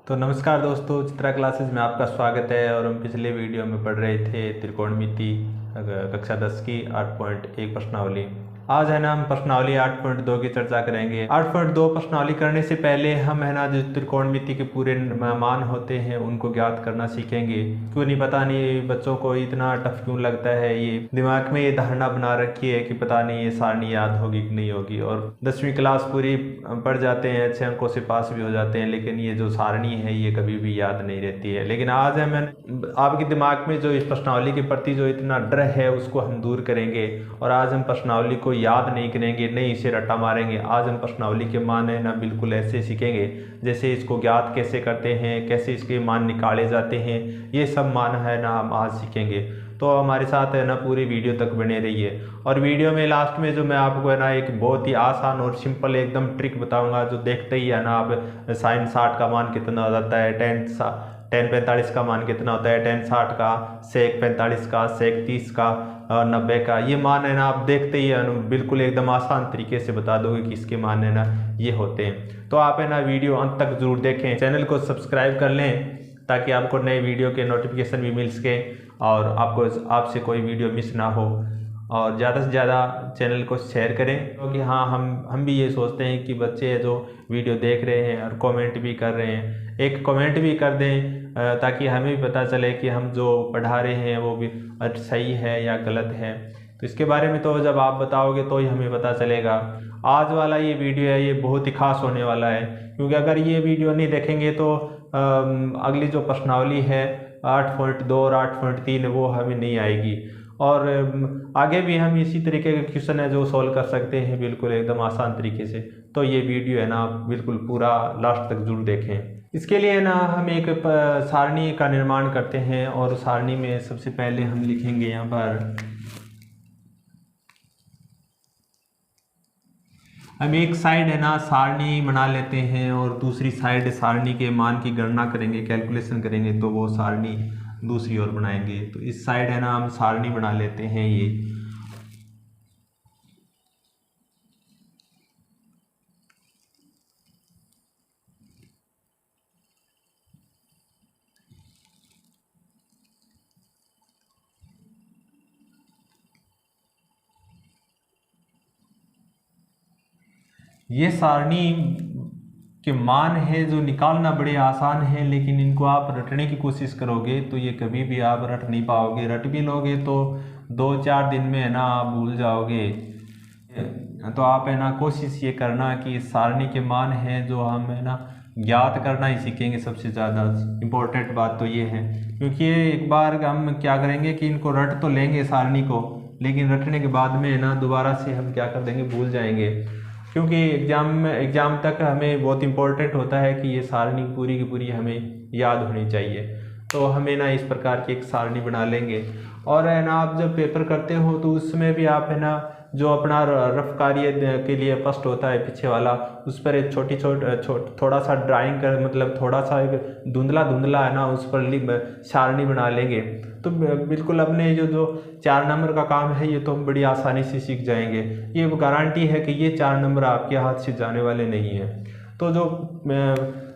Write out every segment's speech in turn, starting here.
तो नमस्कार दोस्तों, चित्रा क्लासेस में आपका स्वागत है। और हम पिछले वीडियो में पढ़ रहे थे त्रिकोणमिति कक्षा 10 की 8.1 प्रश्नावली। आज है ना हम प्रश्नावली 8.2 की चर्चा करेंगे। 8.2 प्रश्नावली करने से पहले हम है ना जो त्रिकोणमिति के पूरे मान होते हैं उनको ज्ञात करना सीखेंगे। क्यों नहीं पता नहीं बच्चों को इतना टफ क्यों लगता है। ये दिमाग में ये धारणा बना रखी है कि पता नहीं ये सारणी याद होगी कि नहीं होगी, और 10वीं क्लास पूरी पढ़ जाते हैं, अच्छे अंकों से पास भी हो जाते हैं, लेकिन ये जो सारणी है ये कभी भी याद नहीं रहती है। लेकिन आज है मैं आपके दिमाग में जो इस प्रश्नावली के प्रति जो इतना डर है उसको हम दूर करेंगे। और आज हम प्रश्नावली को याद नहीं करेंगे, नहीं इसे रट्टा मारेंगे। आज हम प्रश्नावली के मान है ना बिल्कुल ऐसे सीखेंगे जैसे इसको ज्ञात कैसे करते हैं, कैसे इसके मान निकाले जाते हैं, ये सब मान है ना हम आज सीखेंगे। तो हमारे साथ है ना पूरी वीडियो तक बने रहिए। और वीडियो में लास्ट में जो मैं आपको है ना एक बहुत ही आसान और सिंपल एकदम ट्रिक बताऊंगा, जो देखते ही है ना आप sin 60 का मान कितना हो जाता है, tan 45 का मान कितना होता है, tan 60 का, sec 45 का, sec 30 का, 90 का, ये मान है ना आप देखते ही बिल्कुल एकदम आसान तरीके से बता दोगे कि इसके मान है ना ये होते हैं। तो आप है ना वीडियो अंत तक जरूर देखें, चैनल को सब्सक्राइब कर लें ताकि आपको नए वीडियो के नोटिफिकेशन भी मिल सके और आपसे कोई वीडियो मिस ना हो। और ज़्यादा से ज़्यादा चैनल को शेयर करें, क्योंकि हाँ हम भी ये सोचते हैं कि बच्चे जो वीडियो देख रहे हैं और कमेंट भी कर रहे हैं, एक कमेंट भी कर दें ताकि हमें भी पता चले कि हम जो पढ़ा रहे हैं वो भी सही है या गलत है। तो इसके बारे में तो जब आप बताओगे तो ही हमें पता चलेगा। आज वाला ये वीडियो है ये बहुत ही खास होने वाला है, क्योंकि अगर ये वीडियो नहीं देखेंगे तो अगली जो प्रश्नावली है 8.2 और 8.3 वो हमें नहीं आएगी। और आगे भी हम इसी तरीके के क्वेश्चन है जो सॉल्व कर सकते हैं बिल्कुल एकदम आसान तरीके से। तो ये वीडियो है ना आप बिल्कुल पूरा लास्ट तक जरूर देखें। इसके लिए ना हम एक सारणी का निर्माण करते हैं, और सारणी में सबसे पहले हम लिखेंगे यहाँ पर हम एक साइड है ना सारणी बना लेते हैं और दूसरी साइड सारणी के मान की गणना करेंगे, कैलकुलेशन करेंगे, तो वो सारणी दूसरी ओर बनाएंगे। तो इस साइड है ना हम सारणी बना लेते हैं ये सारणी के मान है जो निकालना बड़े आसान है, लेकिन इनको आप रटने की कोशिश करोगे तो ये कभी भी आप रट नहीं पाओगे। रट भी लोगे तो 2-4 दिन में है ना आप भूल जाओगे। तो आप है ना कोशिश ये करना कि सारणी के मान है जो हम है ना ज्ञात करना ही सीखेंगे। सबसे ज़्यादा इम्पोर्टेंट बात तो ये है, क्योंकि एक बार हम क्या करेंगे कि इनको रट तो लेंगे सारणी को, लेकिन रटने के बाद में है ना दोबारा से हम क्या कर देंगे, भूल जाएंगे। क्योंकि एग्ज़ाम तक हमें बहुत इंपॉर्टेंट होता है कि ये सारणी पूरी की पूरी हमें याद होनी चाहिए। तो हमें ना इस प्रकार की एक सारणी बना लेंगे। और है ना आप जब पेपर करते हो तो उसमें भी आप है ना जो अपना रफ कार्य के लिए फर्स्ट होता है पीछे वाला, उस पर एक थोड़ा सा ड्राइंग कर, मतलब थोड़ा सा एक धुंधला है ना उस पर सारणी बना लेंगे। तो बिल्कुल अपने जो 4 नंबर का काम है ये तो हम बड़ी आसानी से सीख जाएंगे। ये गारंटी है कि ये 4 नंबर आपके हाथ से जाने वाले नहीं हैं। तो जो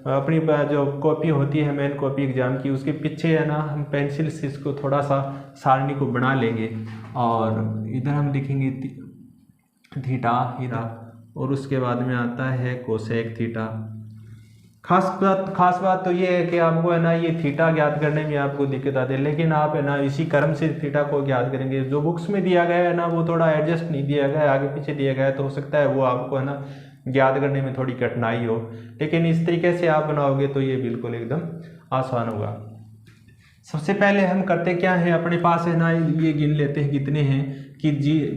अपनी जो कॉपी होती है मेन कॉपी एग्जाम की, उसके पीछे है ना हम पेंसिल से इसको थोड़ा सा सारणी को बना लेंगे। और इधर हम लिखेंगे थीटा इधर, और उसके बाद में आता है कोसेक थीटा। खास बात तो ये है कि आपको है ना ये थीटा ज्ञात करने में आपको दिक्कत आती है, लेकिन आप है ना इसी क्रम से थीटा को ज्ञात करेंगे। जो बुक्स में दिया गया है ना वो थोड़ा एडजस्ट नहीं दिया गया है, आगे पीछे दिया गया है, तो हो सकता है वो आपको है ना ज्ञात करने में थोड़ी कठिनाई हो। लेकिन इस तरीके से आप बनाओगे तो ये बिल्कुल एकदम आसान होगा। सबसे पहले हम करते क्या है, अपने पास है ना ये गिन लेते हैं कितने हैं कि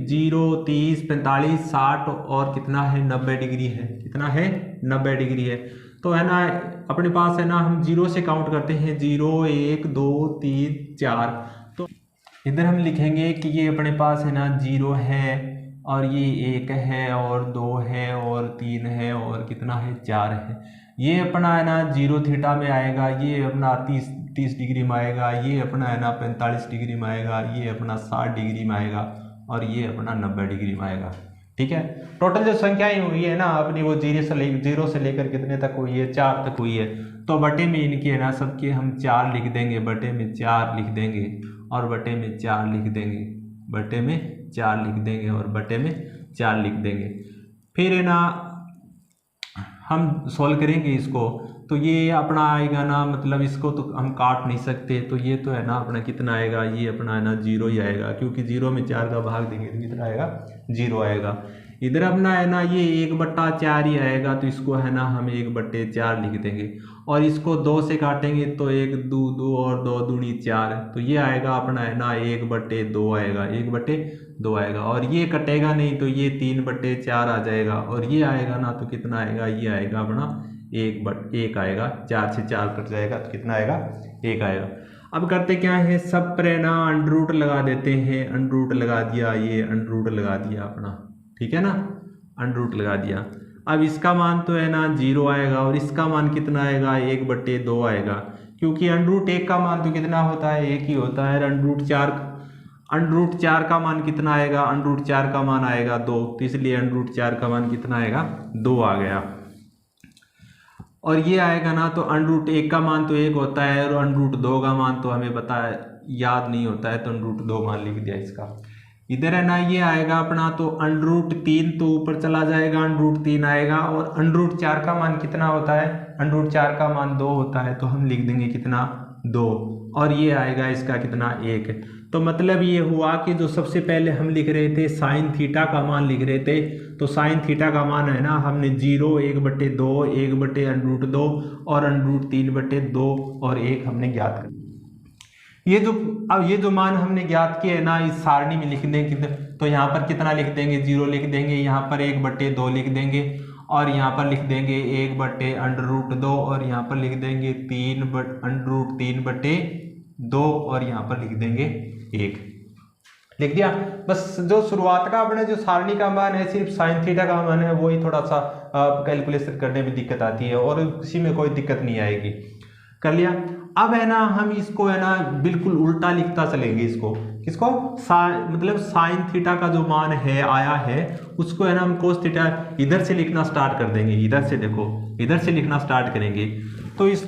0, 30, 45, 60 और कितना है 90 डिग्री है। कितना है 90 डिग्री है। तो है ना अपने पास है ना हम 0 से काउंट करते हैं, 0, 1, 2, 3, 4। तो इधर हम लिखेंगे कि ये अपने पास है ना 0 है, और ये 1 है, और 2 है, और 3 है, और कितना है 4 है। ये अपना है ना 0 थीटा में आएगा, ये अपना 30 डिग्री में आएगा, ये अपना है ना 45 डिग्री में आएगा, ये अपना 60 डिग्री में आएगा, और ये अपना 90 डिग्री में आएगा। ठीक है। टोटल जो संख्याएं हुई है ना अपनी वो जीरो से लेकर कितने तक हुई है, 4 तक हुई है। तो बटे में इनकी है ना सबकी हम 4 लिख देंगे, बटे में 4 लिख देंगे और बटे में 4 लिख देंगे, बटे में 4 लिख देंगे और बटे में 4 लिख देंगे। फिर है ना हम सॉल्व करेंगे इसको, तो ये अपना आएगा ना, मतलब इसको तो हम काट नहीं सकते, तो ये तो है ना अपना कितना आएगा, ये अपना है ना 0 ही आएगा, क्योंकि 0 में 4 का भाग देंगे तो कितना आएगा, 0 आएगा। इधर अपना है ना ये 1/4 ही आएगा, तो इसको है ना हम 1/4 लिख देंगे और इसको 2 से काटेंगे तो 1 2 2 और 2 दूनी 4, तो ये आएगा अपना है ना 1/2 आएगा, 1/2 आएगा। और ये कटेगा नहीं तो ये 3/4 आ जाएगा और ये आएगा ना तो कितना आएगा, ये आएगा अपना 1 आएगा, 4 से 4 कट जाएगा तो कितना आएगा, 1 आएगा। अब करते क्या है, सब पर है ना अंडर रूट लगा देते हैं, अंडर रूट लगा दिया, ये अंडर रूट लगा दिया अपना, ठीक है ना, अंडर रूट लगा दिया। अब इसका मान तो है ना 0 आएगा और इसका मान कितना आएगा, 1/2 आएगा, क्योंकि अंडर रूट 1 का मान तो कितना होता है, 1 ही होता है। अंडर रूट 4 का मान कितना आएगा, अंडर रूट 4 का मान आएगा 2, तो इसलिए अंडर रूट 4 का मान कितना आएगा, 2 आ गया। और ये आएगा ना तो अंडर रूट 1 का मान तो 1 होता है और अंडर रूट 2 का मान तो हमें पता है, याद नहीं होता है, तो अंडर रूट 2 मान लिख दिया इसका। इधर है ना ये आएगा अपना तो अंडर रूट 3 तो ऊपर चला जाएगा, अंडर रूट 3 आएगा और अंडर रूट 4 का मान कितना होता है, अंडर रूट 4 का मान 2 होता है, तो हम लिख देंगे कितना, 2, और ये आएगा इसका कितना, 1। तो मतलब ये हुआ कि जो सबसे पहले हम लिख रहे थे साइन थीटा का मान लिख रहे थे, तो साइन थीटा का मान है ना हमने 0 1/2 1/√2 और √3/2 और 1 हमने ज्ञात कर। ये जो मान हमने ज्ञात किए है ना इस सारणी में लिख देंगे, तो यहाँ पर कितना लिख देंगे, 0 लिख देंगे, यहाँ पर 1/2 लिख देंगे और यहाँ पर लिख देंगे 1/√2 और यहाँ पर लिख देंगे 3/√3/2 और यहाँ पर लिख देंगे 1, लिख दिया। बस जो शुरुआत का अपने जो सारणी का मान है, सिर्फ साइन थीटा का मान है, वही थोड़ा सा कैलकुलेशन करने में दिक्कत आती है और किसी में कोई दिक्कत नहीं आएगी। कर लिया। अब है ना हम इसको है ना बिल्कुल उल्टा लिखता चलेंगे, इसको किसको, मतलब साइन थीटा का जो मान है आया है उसको है ना हम कोस थीटा इधर से लिखना स्टार्ट कर देंगे, इधर से देखो, इधर से लिखना स्टार्ट करेंगे, तो इस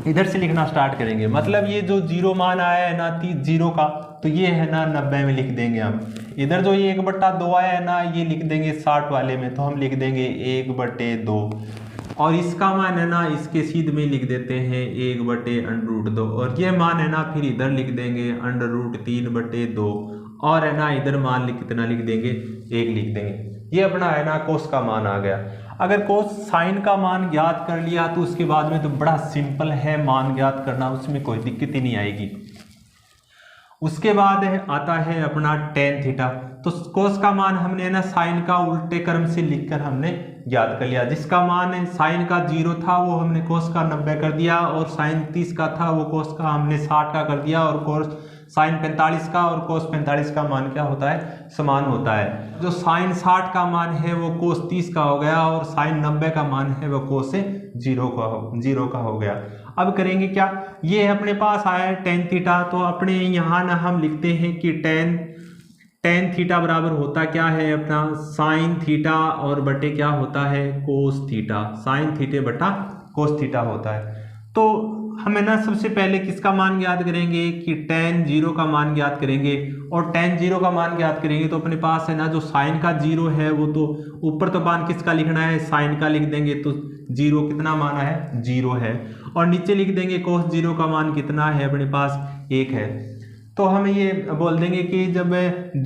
इधर से लिखना स्टार्ट करेंगे, मतलब ये जो 0 मान आया है ना 0 का, तो ये है ना 90 में लिख देंगे हम। इधर जो ये 1/2 आया है ना ये लिख देंगे 60 वाले में, तो हम लिख देंगे 1/2 और इसका मान है ना इसके सीध में लिख देते हैं 1/√2 और ये मान है ना फिर इधर लिख देंगे √3/2 और है ना इधर मान कितना लिख देंगे, 1 लिख देंगे। ये अपना है ना कोस का मान आ गया। अगर कोस साइन का मान ज्ञात कर लिया तो उसके बाद में तो बड़ा सिंपल है मान ज्ञात करना, उसमें कोई दिक्कत ही नहीं आएगी। उसके बाद आता है अपना टेन थीटा, तो कोस का मान हमने ना साइन का उल्टे क्रम से लिखकर हमने ज्ञात कर लिया। जिसका मान है साइन का 0 था वो हमने कोस का 90 कर दिया और साइन 30 का था वो कोस का हमने 60 का कर दिया और कोस साइन 45 का और कोस 45 का मान क्या होता है, समान होता है। जो साइन 60 का मान है वो कोस 30 का हो गया और साइन 90 का मान है वो कोस 0 का हो गया। अब करेंगे क्या, ये अपने पास आया है टेन थीटा, तो अपने यहाँ ना हम लिखते हैं कि टेन थीटा बराबर होता क्या है अपना साइन थीटा और बटे क्या होता है कोस थीटा, साइन थीटे बटा कोस थीटा होता है। तो हमें ना सबसे पहले किसका मान ज्ञात करेंगे कि टेन 0 का मान ज्ञात करेंगे और टेन 0 का मान ज्ञात करेंगे तो अपने पास है ना जो साइन का 0 है वो तो ऊपर तो मान किसका लिखना है, साइन का लिख देंगे, तो 0 कितना मान है 0 है और नीचे लिख देंगे कोस 0 का मान कितना है अपने पास 1 है। तो हम ये बोल देंगे कि जब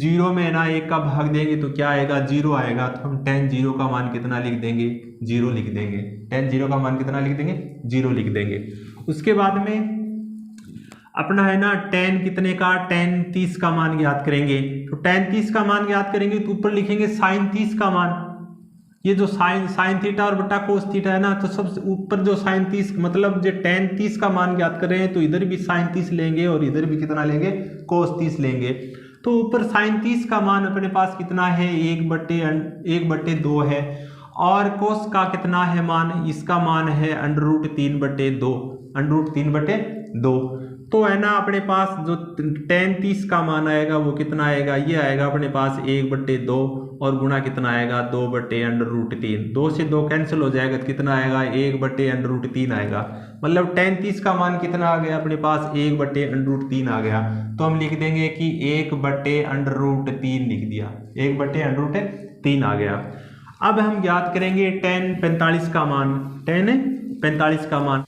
0 में ना 1 का भाग देंगे तो क्या आएगा 0 आएगा, तो हम टेन 0 का मान कितना लिख देंगे 0 लिख देंगे, टेन 0 का मान कितना लिख देंगे 0 लिख देंगे। उसके बाद में अपना है ना टेन कितने का टेन 30 का मान ज्ञात करेंगे, तो टेन 30 का मान ज्ञात करेंगे तो ऊपर लिखेंगे साइन 30 का मान, ये जो साइन थीटा और बटा कोस थीटा है ना, तो सबसे ऊपर जो साइन 30 मतलब जो टेन 30 का मान ज्ञात कर रहे हैं तो इधर भी साइन 30 लेंगे और इधर भी कितना लेंगे कोस 30 लेंगे। तो ऊपर साइन 30 का मान अपने पास कितना है 1/2 है और कोस का कितना है मान, इसका मान है √3/2, √3/2। तो है ना अपने पास जो tan 30 का मान आएगा वो कितना आएगा, ये आएगा अपने पास 1/2 और गुणा कितना आएगा 2/√3। 2 से 2 कैंसिल हो जाएगा तो कितना आएगा 1/√3 आएगा। मतलब tan 30 का मान कितना आ गया अपने पास 1/√3 आ गया। तो हम लिख देंगे कि 1/√3 लिख दिया, 1/√3 आ गया। अब हम ज्ञात करेंगे tan 45 का मान, tan 45 का मान।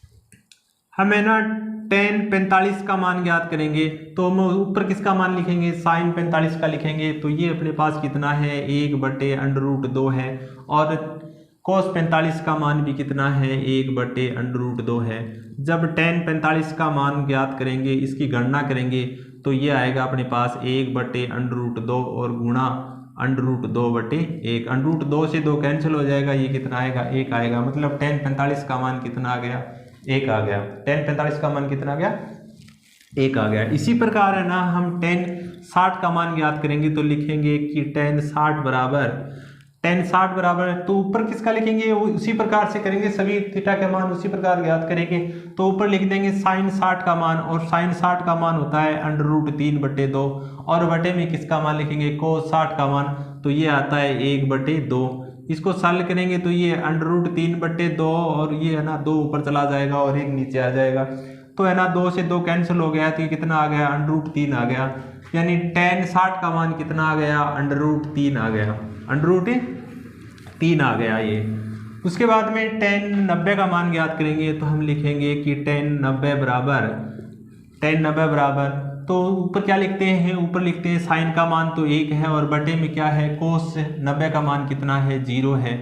हमें ना tan 45 का मान ज्ञात करेंगे तो हम ऊपर किसका मान लिखेंगे, sin 45 का लिखेंगे। तो ये अपने पास कितना है 1/√2 है और cos 45 का मान भी कितना है 1/√2 है। जब tan 45 का मान ज्ञात करेंगे, इसकी गणना करेंगे तो ये आएगा अपने पास 1/√2 और गुणा √2/1। √2 से 2 कैंसिल हो जाएगा, ये कितना आएगा 1 आएगा। मतलब tan 45 का मान कितना आ गया 1 आ गया। tan 45 का मान कितना आ गया 1 आ गया। इसी प्रकार है ना हम tan 60 का मान ज्ञात करेंगे तो लिखेंगे कि tan 60 बराबर तो ऊपर किसका लिखेंगे उसी प्रकार से करेंगे, सभी थीटा के मान उसी प्रकार ज्ञात करेंगे। तो ऊपर लिख देंगे sin 60 का मान और sin 60 का मान होता है √3/2 और बटे में किसका मान लिखेंगे cos 60 का मान, तो ये आता है 1/2। इसको सॉल्व करेंगे तो ये √3/2 और ये है ना 2 ऊपर चला जाएगा और 1 नीचे आ जाएगा। तो है ना 2 से 2 कैंसिल हो गया तो ये कितना आ गया √3 आ गया। यानी tan 60 का मान कितना आ गया √3 आ गया, √3 आ गया ये। उसके बाद में tan 90 का मान ज्ञात करेंगे तो हम लिखेंगे कि tan 90 बराबर तो ऊपर क्या लिखते हैं, ऊपर लिखते हैं साइन का मान तो 1 है और बटे में क्या है cos 90 का मान कितना है 0 है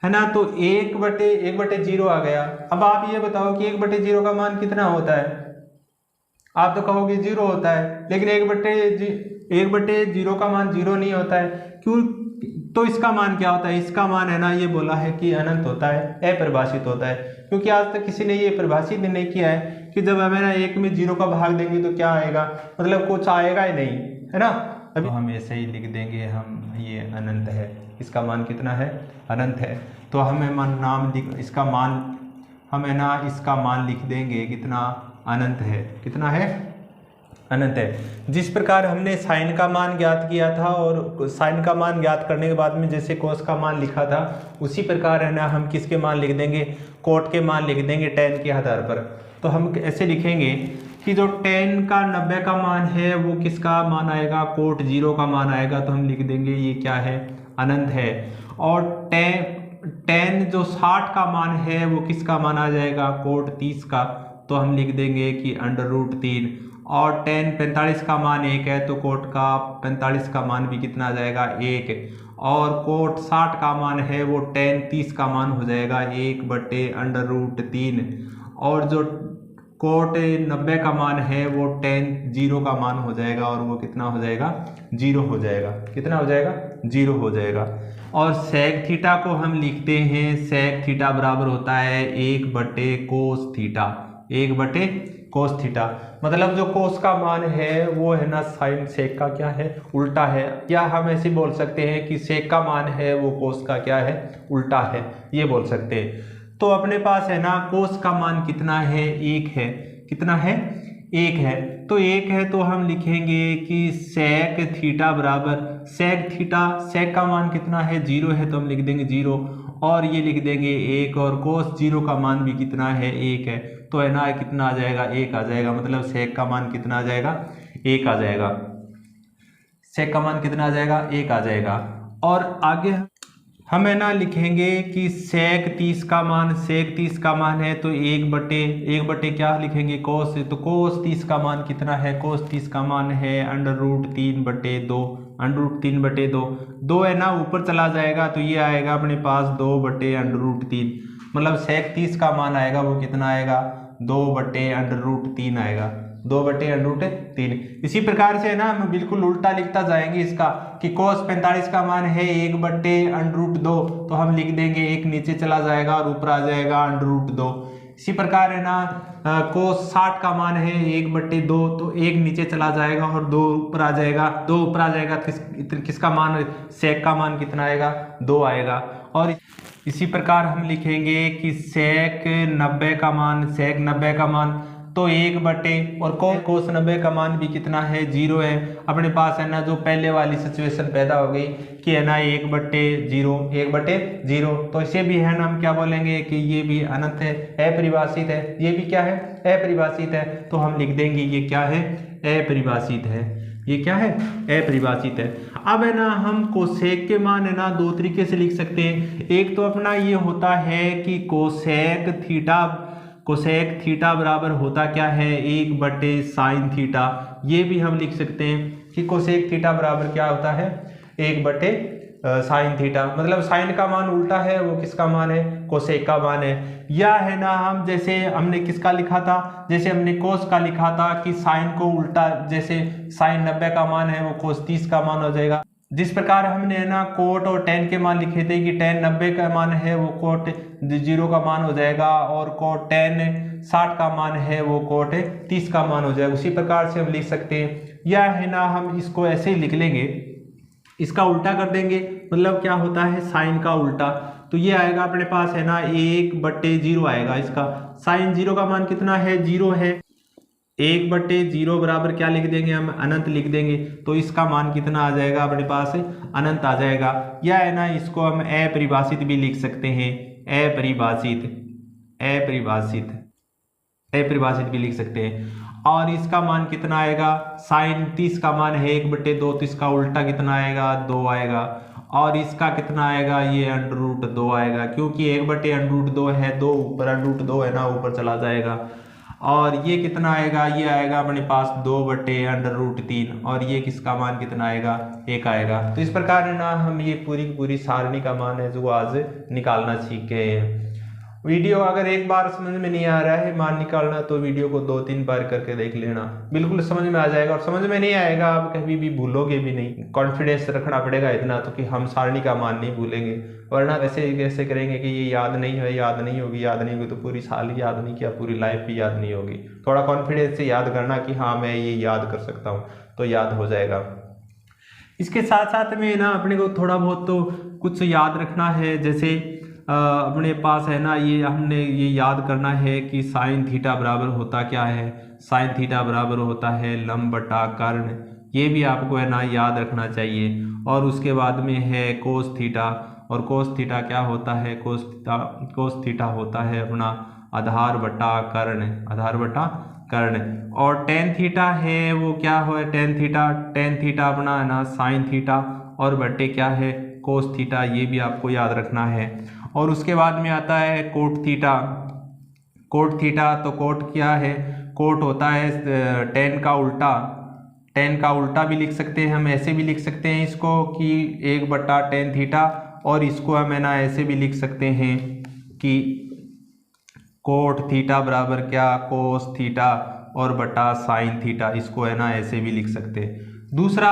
ना। तो 1/0 आ गया। अब आप ये बताओ कि 1/0 का मान कितना होता है, आप तो कहोगे 0 होता है, लेकिन 1/0 का मान 0 नहीं होता है। क्यों, तो इसका मान क्या होता है, इसका मान है ना ये बोला है कि अनंत होता है, अपरिभाषित होता है। क्योंकि आज तक किसी ने ये परिभाषित नहीं किया है कि जब हमें ना 1 में 0 का भाग देंगे तो क्या आएगा, मतलब कुछ आएगा ही नहीं, है ना। अभी तो हम ऐसे ही लिख देंगे हम ये अनंत है, इसका मान कितना है अनंत है। तो हमें इसका मान लिख देंगे कितना अनंत है, कितना है अनंत है। जिस प्रकार हमने साइन का मान ज्ञात किया था और साइन का मान ज्ञात करने के बाद में जैसे कोस का मान लिखा था उसी प्रकार है ना हम किसके मान लिख देंगे, कोट के मान लिख देंगे tan के आधार पर। तो हम ऐसे लिखेंगे कि जो tan का 90 का मान है वो किसका मान आएगा, कोट 0 का मान आएगा। तो हम लिख देंगे ये क्या है अनंत है। और tan जो 60 का मान है वो किसका मान आ जाएगा, कोट 30 का। तो हम लिख देंगे कि √3। और tan 45 का मान 1 है तो कोट का 45 का मान भी कितना आ जाएगा 1। और कोट 60 का मान है वो tan 30 का मान हो जाएगा 1/√3। और जो कोट 90 का मान है वो tan 0 का मान हो जाएगा और वो कितना हो जाएगा 0 हो जाएगा, कितना हो जाएगा 0 हो जाएगा। और sec थीटा को हम लिखते हैं sec थीटा बराबर होता है 1/cos थीटा, 1/cos थीटा। मतलब जो कोस का मान है वो है ना साइन सेक का क्या है उल्टा है, या हम ऐसे बोल सकते हैं कि सेक का मान है वो कोस का क्या है उल्टा है, ये बोल सकते हैं। तो अपने पास है ना कोस का मान कितना है 1 है, कितना है 1 है। तो 1 है तो हम लिखेंगे कि सेक थीटा बराबर सेक का मान कितना है 0 है तो हम लिख देंगे 0 और ये लिख देंगे 1 और कोस 0 का मान भी कितना है 1 है। तो है ना कितना आ जाएगा 1 आ जाएगा। मतलब सेक का मान कितना आ जाएगा 1 आ जाएगा, सेक का मान कितना आ जाएगा 1 आ जाएगा। और आगे हम है ना लिखेंगे कि सेक 30 का मान है तो 1 बटे क्या लिखेंगे कोस, तो कोस 30 का मान कितना है, कोस 30 का मान है √3/2, √3/2। 2 है ना ऊपर चला जाएगा तो ये आएगा अपने पास 2/√3। मतलब सेक 30 का मान आएगा वो कितना आएगा 2/√3 आएगा, 2/√3। इसी प्रकार से है ना हम बिल्कुल उल्टा लिखता जाएंगे इसका कि cos 45 का मान है 1/√2 तो हम लिख देंगे 1 नीचे चला जाएगा और ऊपर आ जाएगा √2। इसी प्रकार है ना cos 60 का मान है 1/2 तो 1 नीचे चला जाएगा और 2 ऊपर आ जाएगा, 2 ऊपर आ जाएगा किसका मान, सेक का मान कितना आएगा 2 आएगा। और इसी प्रकार हम लिखेंगे कि सेक 90 का मान तो 1 और कोस 90 का मान भी कितना है 0 है। अपने पास है ना जो पहले वाली सिचुएशन पैदा हो गई कि है ना 1/0 तो इसे भी है ना हम क्या बोलेंगे कि ये भी अनंत है, अपरिभाषित है। ये भी क्या है, अपरिभाषित है। तो हम लिख देंगे ये क्या है, अपरिभाषित है। ये क्या है, अपरिभाषित है। अब है ना हम कोसेक के मान है ना दो तरीके से लिख सकते हैं। एक तो अपना ये होता है कि कोसेक थीटा बराबर होता क्या है 1/sin थीटा। ये भी हम लिख सकते हैं कि कोसेक थीटा बराबर क्या होता है 1/sin थीटा। मतलब साइन का मान उल्टा है, वो किसका मान है, कोसेक का मान है। या है ना हम जैसे हमने किसका लिखा था, जैसे हमने कोस का लिखा था कि साइन को उल्टा, जैसे साइन 90 का मान है वो कोस 30 का मान हो जाएगा। जिस प्रकार हमने है ना कोट और टेन के मान लिखे थे कि टेन 90 का मान है वो कोट 0 का मान हो जाएगा, और कोट टेन 60 का मान है वो कोट 30 का मान हो जाएगा। उसी प्रकार से हम लिख सकते हैं। या है ना हम इसको ऐसे ही लिख लेंगे, इसका उल्टा कर देंगे। मतलब क्या होता है साइन का उल्टा, तो ये आएगा अपने पास है ना 1/0 आएगा। इसका साइन 0 का मान कितना है 0 है। 1/0 बराबर क्या लिख देंगे हम, अनंत लिख देंगे। तो इसका मान कितना आ जाएगा अपने पास, अनंत आ जाएगा। या है ना इसको हम अपरिभाषित भी लिख सकते हैं, अपरिभाषित भी लिख सकते हैं। और इसका मान कितना आएगा, साइन 30 का मान है 1/2, तो इसका उल्टा कितना आएगा 2 आएगा। और इसका कितना आएगा, ये √2 आएगा, क्योंकि 1/√2 है, 2 ऊपर √2 है ना ऊपर चला जाएगा। और ये कितना आएगा, ये आएगा अपने पास 2/√3, और ये किसका मान कितना आएगा 1 आएगा। तो इस प्रकार है ना हम ये पूरी सारणी का मान है जो आज निकालना सीख गए हैं। वीडियो अगर एक बार समझ में नहीं आ रहा है मान निकालना, तो वीडियो को 2-3 बार करके देख लेना, बिल्कुल समझ में आ जाएगा। और समझ में नहीं आएगा आप कभी भी भूलोगे भी नहीं। कॉन्फिडेंस रखना पड़ेगा इतना तो कि हम सारणी का मान नहीं भूलेंगे, वरना कैसे करेंगे कि ये याद नहीं है, याद नहीं होगी तो पूरी साल ही याद नहीं किया, पूरी लाइफ भी याद नहीं होगी। थोड़ा कॉन्फिडेंस से याद करना कि हाँ मैं ये याद कर सकता हूँ, तो याद हो जाएगा। इसके साथ साथ में ना अपने को थोड़ा बहुत तो कुछ याद रखना है। जैसे अपने पास है ना ये हमने ये याद करना है कि साइन थीटा बराबर होता क्या है, साइन थीटा बराबर होता है लंब बटा कर्ण। ये भी आपको है ना याद रखना चाहिए। और उसके बाद में है कोस थीटा, और कोस थीटा क्या होता है, कोस थीटा होता है अपना आधार बटा कर्ण। और टेन थीटा है वो क्या हो, टेन थीटा अपना है ना साइन थीटा, और बटे क्या है कोस थीटा। ये भी आपको याद रखना है। और उसके बाद में आता है कोट थीटा। तो कोट क्या है, कोट होता है टेन का उल्टा भी लिख सकते हैं हम, ऐसे भी लिख सकते हैं इसको कि 1/tan थीटा। और इसको हम है ना ऐसे भी लिख सकते हैं कि कोट थीटा बराबर क्या कोस थीटा और बटा साइन थीटा। इसको है ना ऐसे भी लिख सकते हैं। दूसरा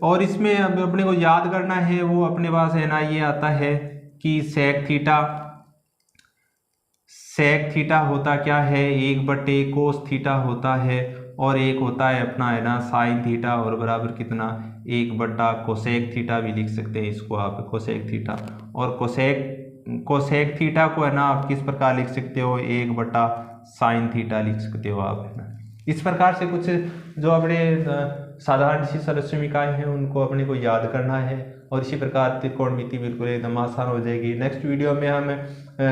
और इसमें अब अपने को याद करना है वो अपने पास है ना ये आता है कि सेक थीटा होता क्या है 1/कोस थीटा होता है, और एक होता है अपना है ना साइन थीटा, और बराबर कितना 1/कोसेक थीटा भी लिख सकते हैं इसको आप, कोसेक थीटा। और कोसेक थीटा को है ना आप किस प्रकार लिख सकते हो 1/साइन थीटा लिख सकते हो आप, है ना। इस प्रकार से कुछ जो अपने साधारण सी सरस्वमिकाएँ हैं उनको अपने को याद करना है। और इसी प्रकार त्रिकोणमिति बिल्कुल एकदम आसान हो जाएगी। नेक्स्ट वीडियो में हम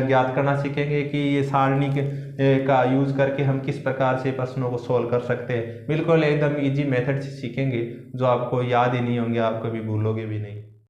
ज्ञात करना सीखेंगे कि ये सारणी का यूज़ करके हम किस प्रकार से प्रश्नों को सोल्व कर सकते हैं। बिल्कुल एकदम इजी मेथड से सीखेंगे जो आपको याद ही नहीं होंगे, आप कभी भूलोगे भी नहीं।